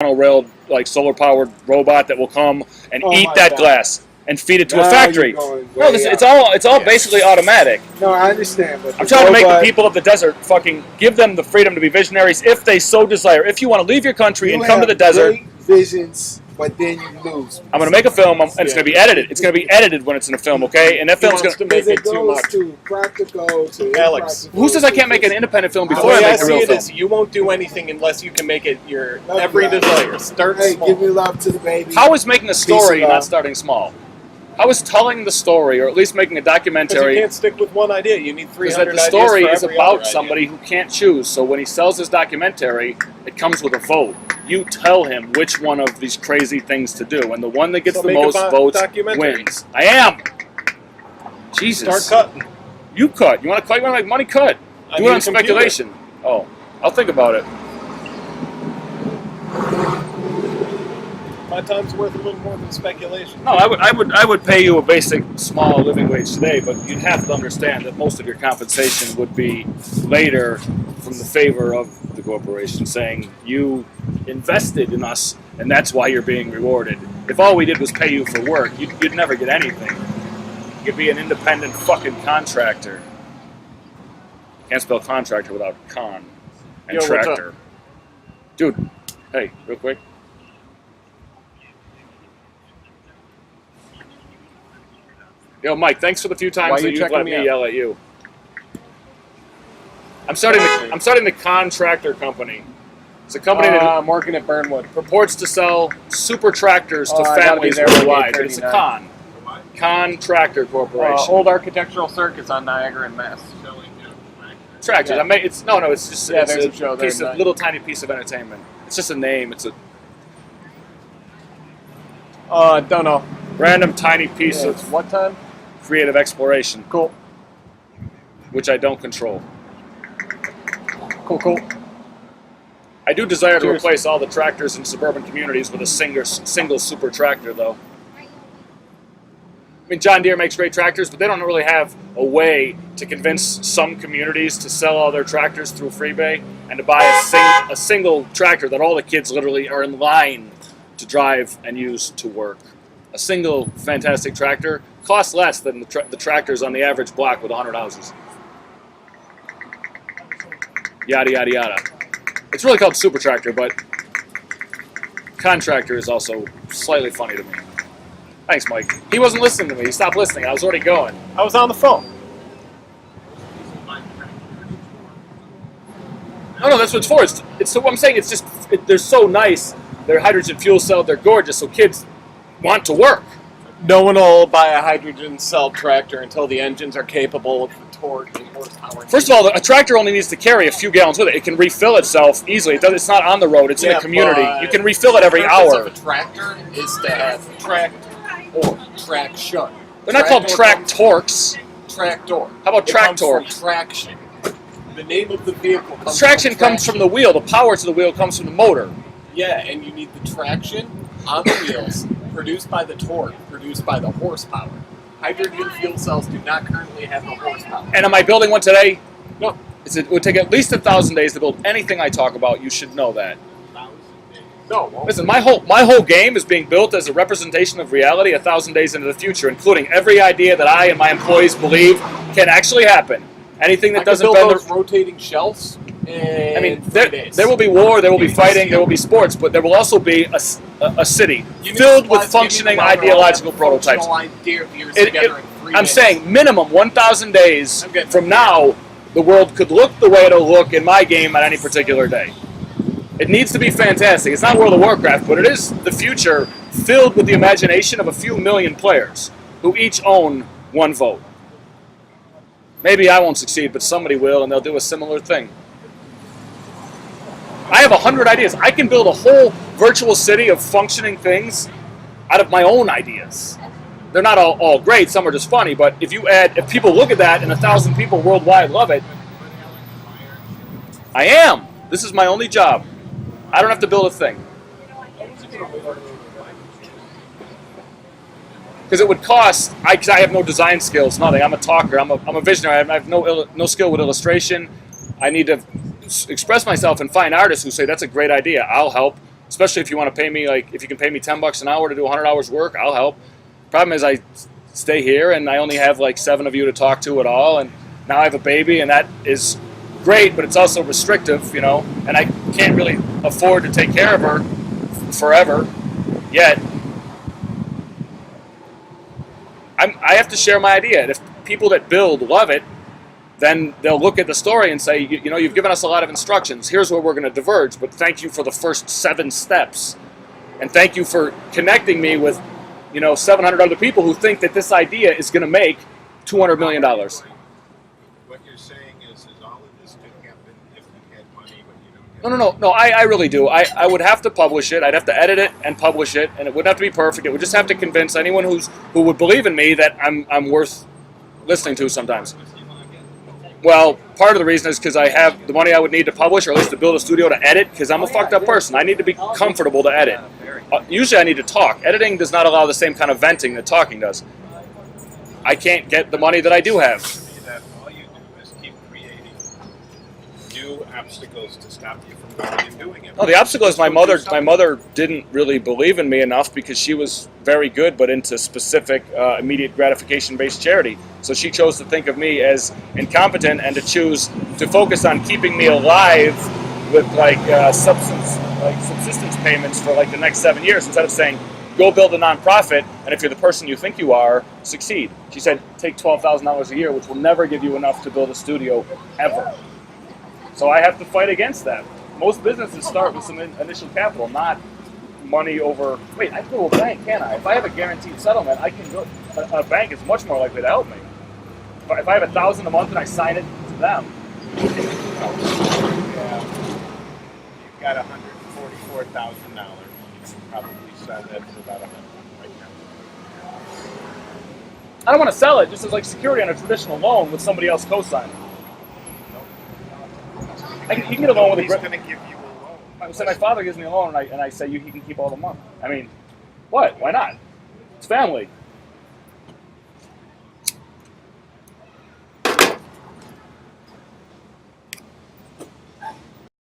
monorail, like solar-powered robot that will come and Oh eat my that God. glass and feed it to a Now factory. you're going No, way it's out. all basically automatic. No, I understand, but I'm trying to make the people of the desert fucking give them the freedom to be visionaries if they so desire. If you want to leave your country and come to the desert, great visions, but then you lose. I'm going to make a film, and it's going to be edited. It's going to be edited when it's in a film, okay? And that film's going to Because make it it too goes much. to practical to Alex, impractical Who says I to can't make an just- independent film The before way I I make a see real it film? is you won't do anything unless you can make it your Love every you, desire. Start Hey, small. give me love to the baby. How is making a story of not love. starting small? How is telling the story, or at least making a Because you documentary, can't stick with one idea. You need is 300 that the story ideas is for every other about idea. somebody who can't choose. So when he sells his documentary, it comes with a vote. You tell him which one of these crazy things to do, and the one that gets So the make a most votes documentary. wins. I am. Jesus. Start cutting. You cut. You want to cut? You want to make money? Cut. I Do need it a on computer. speculation. Oh, I'll think about it. My time's worth a little more than speculation. No, I would pay you a basic small living wage today, but you'd have to understand that most of your compensation would be later from the favor of the corporation, saying you invested in us and that's why you're being rewarded. If all we did was pay you for work, you'd never get anything. You'd be an independent fucking contractor. Can't spell contractor without con and Yo, what's tractor. Dude, hey, real quick. Yo, Mike, thanks for the few Why times you that you've checking let me me out? yell at you. I'm starting the contractor company. It's a company that I'm working at Burnwood. purports to sell super tractors to I gotta be families there by worldwide, but it's a 8:39. contractor corporation. Old Architectural Circus on Niagara and Mass. Tractors. yeah. It's just Yeah, it's there's a a show there piece of, tonight. little tiny piece of entertainment. It's just a name. It's a Don't know. random tiny piece Yeah, of it's what time? creative exploration, Cool. which I don't control. Cool. I do desire to Cheers. replace all the tractors in suburban communities with a single super tractor, though. I mean, John Deere makes great tractors, but they don't really have a way to convince some communities to sell all their tractors through Freebay and to buy a single tractor that all the kids literally are in line to drive and use to work. A single fantastic tractor costs less than the tractors on the average block with 100 houses. Yada, yada, yada. It's really called Super Tractor, but Contractor is also slightly funny to me. Thanks, Mike. He wasn't listening to me. He stopped listening. I was already going. I was on the phone. No, that's what it's for. It's so what I'm saying. It's just they're so nice. They're hydrogen fuel cell. They're gorgeous. So kids want to work. No one will buy a hydrogen cell tractor until the engines are capable of the torque and horsepower. First of all, a tractor only needs to carry a few gallons with it. It can refill itself easily. It's not on the road. It's in a community. but You can refill it every the purpose hour. of a tractor is to have track or traction. They're not called track comes- torques. Tractor. How about It track comes from torque? Traction. The name of the vehicle comes Traction from comes from the wheel. The power to the wheel comes from the motor. Yeah, and you need the traction on the wheels produced by the torque, produced by the horsepower. Hydrogen fuel cells do not currently have the horsepower. And am I building one today? No. It would take at least 1,000 days to build anything I talk about. You should know that. No, it won't. Listen, my whole game is being built as a representation of reality 1,000 days into the future, including every idea that I and my employees believe can actually happen. Anything that I can doesn't build bend those rotating shelves in I mean, 3 days. there will be war, there will be Give me fighting, steel. there will be sports, but there will also be a city Give me filled the with supplies, give me functioning the weather, ideological I'll have prototypes. functional ideas It- together it- in 3 I'm minutes. saying minimum 1,000 days I'm getting from now, the world could look the way it'll look in my game on any particular day. It needs to be fantastic. It's not World of Warcraft, but it is the future filled with the imagination of a few million players who each own one vote. Maybe I won't succeed, but somebody will, and they'll do a similar thing. I have 100 ideas. I can build a whole virtual city of functioning things out of my own ideas. They're not all great. Some are just funny. But if people look at that and 1,000 people worldwide love it, I am. This is my only job. I don't have to build a thing. Because it would cost. I have no design skills. Nothing. I'm a talker. I'm a visionary. I have no skill with illustration. I need to express myself and find artists who say that's a great idea. I'll help especially if you want to pay me, like, if you can pay me $10 an hour to do 100 hours work, I'll help. Problem is, I stay here, and I only have like 7 of you to talk to at all, and now I have a baby, and that is great, but it's also restrictive, you know, and I can't really afford to take care of her forever yet. I have to share my idea, and if people that build love it, then they'll look at the story and say, you know, you've given us a lot of instructions. Here's where we're going to diverge, but thank you for the first 7 steps. And thank you for connecting me with, you know, 700 other people who think that this idea is going to make $200 million. What you're saying is all of this could happen if you had money, but you don't have No, I really do. I would have to publish it. I'd have to edit it and publish it, and it wouldn't have to be perfect. It would just have to convince anyone who would believe in me that I'm worth listening to sometimes. Well, part of the reason is because I have the money I would need to publish, or at least to build a studio to edit, because I'm a fucked up person. I need to be comfortable to edit. Usually I need to talk. Editing does not allow the same kind of venting that talking does. I can't get the money that I do have. that all you do is keep creating new obstacles to stop you from going and doing it. No, the obstacle is my mother. My mother didn't really believe in me enough because she was very good, but into specific, immediate gratification-based charity. So she chose to think of me as incompetent and to choose to focus on keeping me alive with like subsistence payments for like the next 7 years, instead of saying, go build a nonprofit, and if you're the person you think you are, succeed. She said, take $12,000 a year, which will never give you enough to build a studio ever. So I have to fight against that. Most businesses start with some initial capital, not money over. Wait, I can go to a bank, can't I? If I have a guaranteed settlement, I can go. A bank is much more likely to help me. But if I have $1,000 a month and I sign it to them, Yeah. You've got $144,000. You can probably sell that for about $100 right now. I don't want to sell it just as like security on a traditional loan with somebody else co-signing. You can get a loan with a Nobody's grip. going to give you a loan. So my father gives me a loan, and I say he can keep all the money. I mean, what? Why not? It's family.